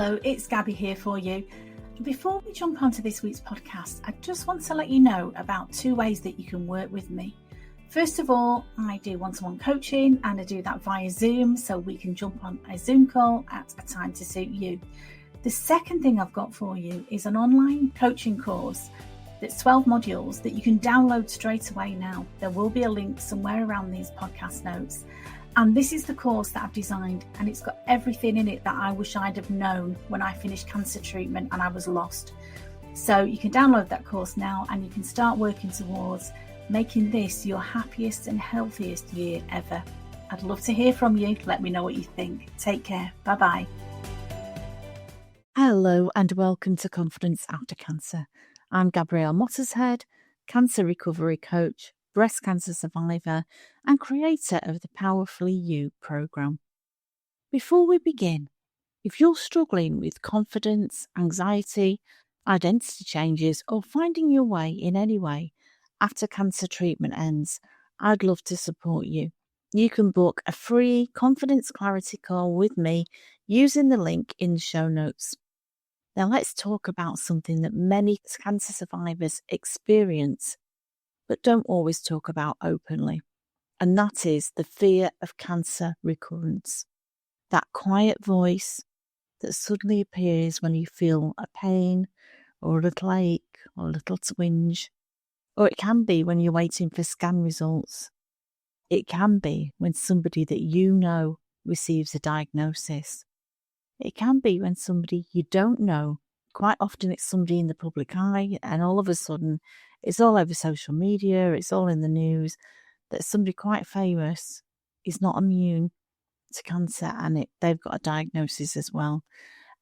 Hello, it's Gabby here for you. Before we jump onto this week's podcast, I just want to let you know about 2 ways that you can work with me. First of all, I do one-to-one coaching and I do that via Zoom, so we can jump on a Zoom call at a time to suit you. The second thing I've got for you is an online coaching course that's 12 modules that you can download straight away now. There will be a link somewhere around these podcast notes. And this is the course that I've designed, and it's got everything in it that I wish I'd have known when I finished cancer treatment and I was lost. So you can download that course now and you can start working towards making this your happiest and healthiest year ever. I'd love to hear from you. Let me know what you think. Take care. Bye-bye. Hello and welcome to Confidence After Cancer. I'm Gabrielle Mottershead, cancer recovery coach, breast cancer survivor and creator of the Powerfully You programme. Before we begin, if you're struggling with confidence, anxiety, identity changes or finding your way in any way after cancer treatment ends, I'd love to support you. You can book a free confidence clarity call with me using the link in the show notes. Now let's talk about something that many cancer survivors experience but don't always talk about openly, and that is the fear of cancer recurrence. That quiet voice that suddenly appears when you feel a pain or a little ache or a little twinge, or it can be when you're waiting for scan results. It can be when somebody that you know receives a diagnosis. It can be when somebody you don't know, quite often it's somebody in the public eye, and all of a sudden it's all over social media, it's all in the news, that somebody quite famous is not immune to cancer and they've got a diagnosis as well.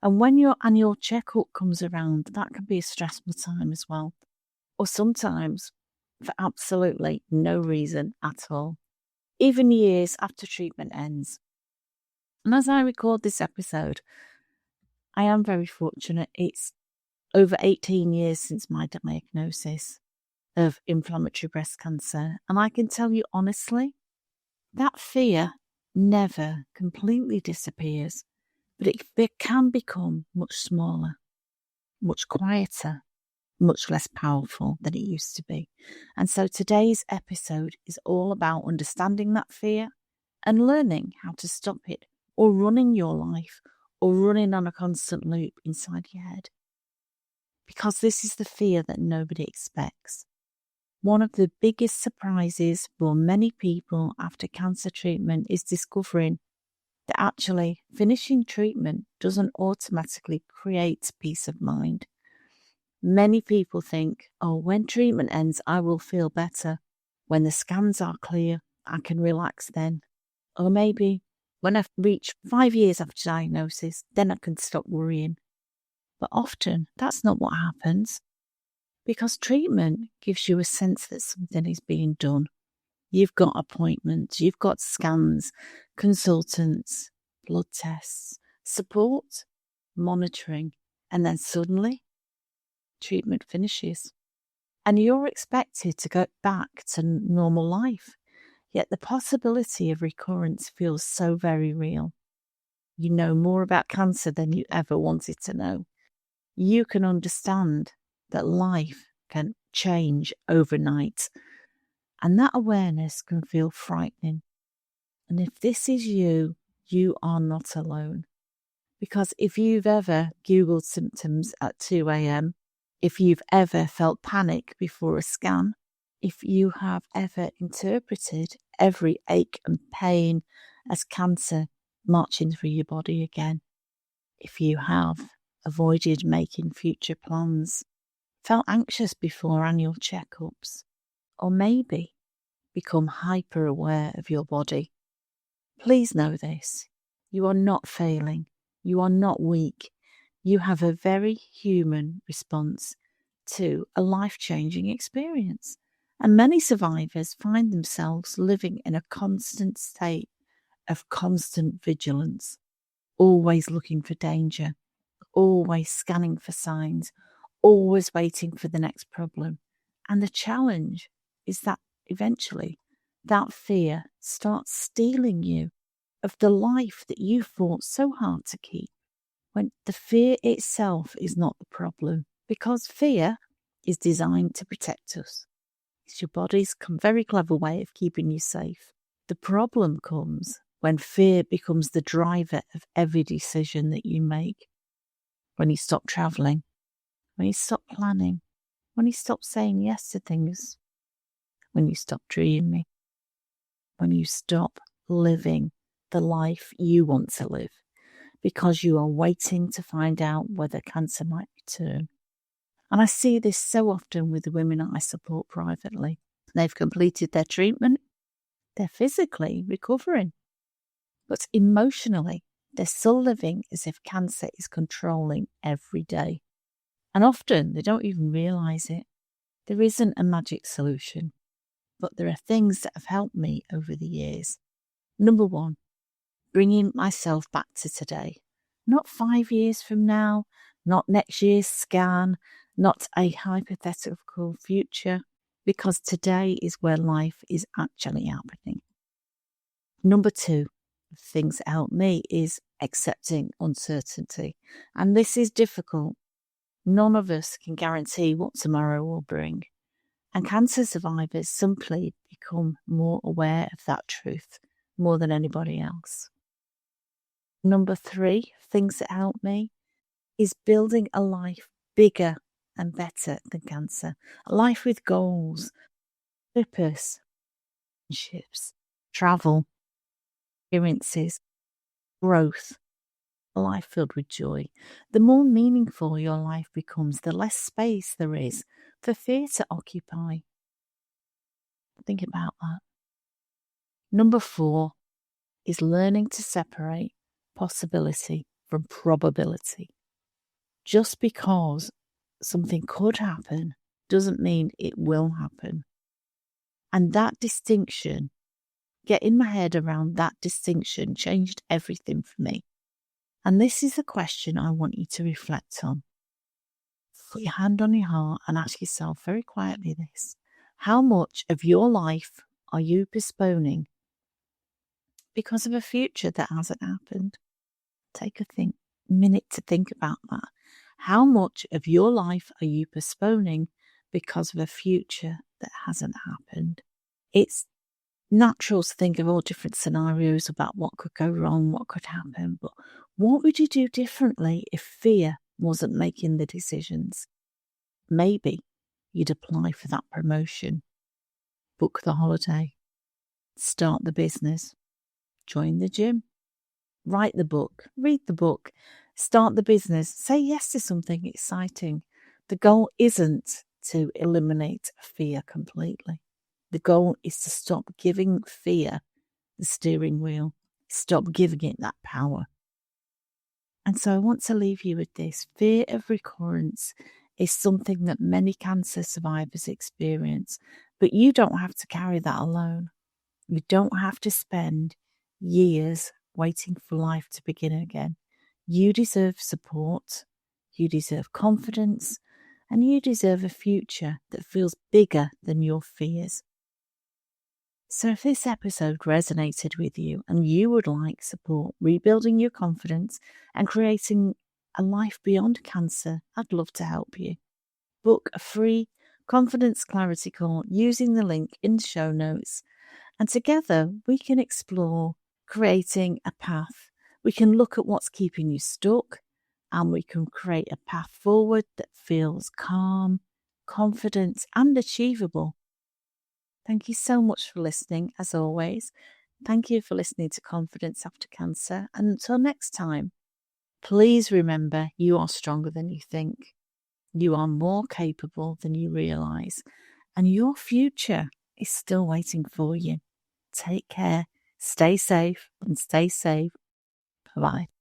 And when your annual checkup comes around, that can be a stressful time as well. Or sometimes for absolutely no reason at all, even years after treatment ends. And as I record this episode, I am very fortunate. It's over 18 years since my diagnosis of inflammatory breast cancer. And I can tell you honestly, that fear never completely disappears, but it can become much smaller, much quieter, much less powerful than it used to be. And so today's episode is all about understanding that fear and learning how to stop it, or running your life, or running on a constant loop inside your head. Because this is the fear that nobody expects. One of the biggest surprises for many people after cancer treatment is discovering that actually finishing treatment doesn't automatically create peace of mind. Many people think, when treatment ends, I will feel better. When the scans are clear, I can relax then. Or maybe when I've reached 5 years after diagnosis, then I can stop worrying. But often that's not what happens, because treatment gives you a sense that something is being done. You've got appointments, you've got scans, consultants, blood tests, support, monitoring, and then suddenly treatment finishes. And you're expected to go back to normal life. Yet the possibility of recurrence feels so very real. You know more about cancer than you ever wanted to know. You can understand that life can change overnight, and that awareness can feel frightening. And if this is you, you are not alone. Because if you've ever Googled symptoms at 2 a.m, if you've ever felt panic before a scan, if you have ever interpreted every ache and pain as cancer marching through your body again, if you have avoided making future plans, felt anxious before annual checkups, or maybe become hyper aware of your body, please know this. You are not failing. You are not weak. You have a very human response to a life-changing experience. And many survivors find themselves living in a constant state of constant vigilance, always looking for danger, always scanning for signs, always waiting for the next problem. And the challenge is that eventually that fear starts stealing you of the life that you fought so hard to keep. when the fear itself is not the problem, because fear is designed to protect us. It's your body's very clever way of keeping you safe. The problem comes when fear becomes the driver of every decision that you make. When you stop travelling, when you stop planning, when you stop saying yes to things, when you stop dreaming, when you stop living the life you want to live, because you are waiting to find out whether cancer might return. And I see this so often with the women I support privately. They've completed their treatment, they're physically recovering, but emotionally, they're still living as if cancer is controlling every day. And often they don't even realise it. There isn't a magic solution, but there are things that have helped me over the years. Number one, bringing myself back to today. Not 5 years from now, not next year's scan, not a hypothetical future, because today is where life is actually happening. Number two, things that help me is accepting uncertainty. And this is difficult. None of us can guarantee what tomorrow will bring. And cancer survivors simply become more aware of that truth more than anybody else. Number three, things that help me is building a life bigger and better than cancer. A life with goals, purpose, relationships, travel, experiences, growth. A life filled with joy. The more meaningful your life becomes, the less space there is for fear to occupy. Think about that. Number four is learning to separate possibility from probability. Just because something could happen doesn't mean it will happen. And that distinction, getting my head around that distinction changed everything for me. And this is the question I want you to reflect on. Put your hand on your heart and ask yourself very quietly this. How much of your life are you postponing because of a future that hasn't happened? Take a minute to think about that. How much of your life are you postponing because of a future that hasn't happened? It's natural to think of all different scenarios about what could go wrong, what could happen, but what would you do differently if fear wasn't making the decisions? Maybe you'd apply for that promotion, book the holiday, start the business, join the gym, write the book, read the book, start the business, say yes to something exciting. The goal isn't to eliminate fear completely. The goal is to stop giving fear the steering wheel, stop giving it that power. And so I want to leave you with this. Fear of recurrence is something that many cancer survivors experience, but you don't have to carry that alone. You don't have to spend years waiting for life to begin again. You deserve support, you deserve confidence, and you deserve a future that feels bigger than your fears. So if this episode resonated with you and you would like support rebuilding your confidence and creating a life beyond cancer, I'd love to help you. Book a free confidence clarity call using the link in the show notes, and together we can explore creating a path. We can look at what's keeping you stuck, and we can create a path forward that feels calm, confident, and achievable. Thank you so much for listening, as always. Thank you for listening to Confidence After Cancer. And until next time, please remember you are stronger than you think. You are more capable than you realise. And your future is still waiting for you. Take care, stay safe, and stay safe. Bye-bye.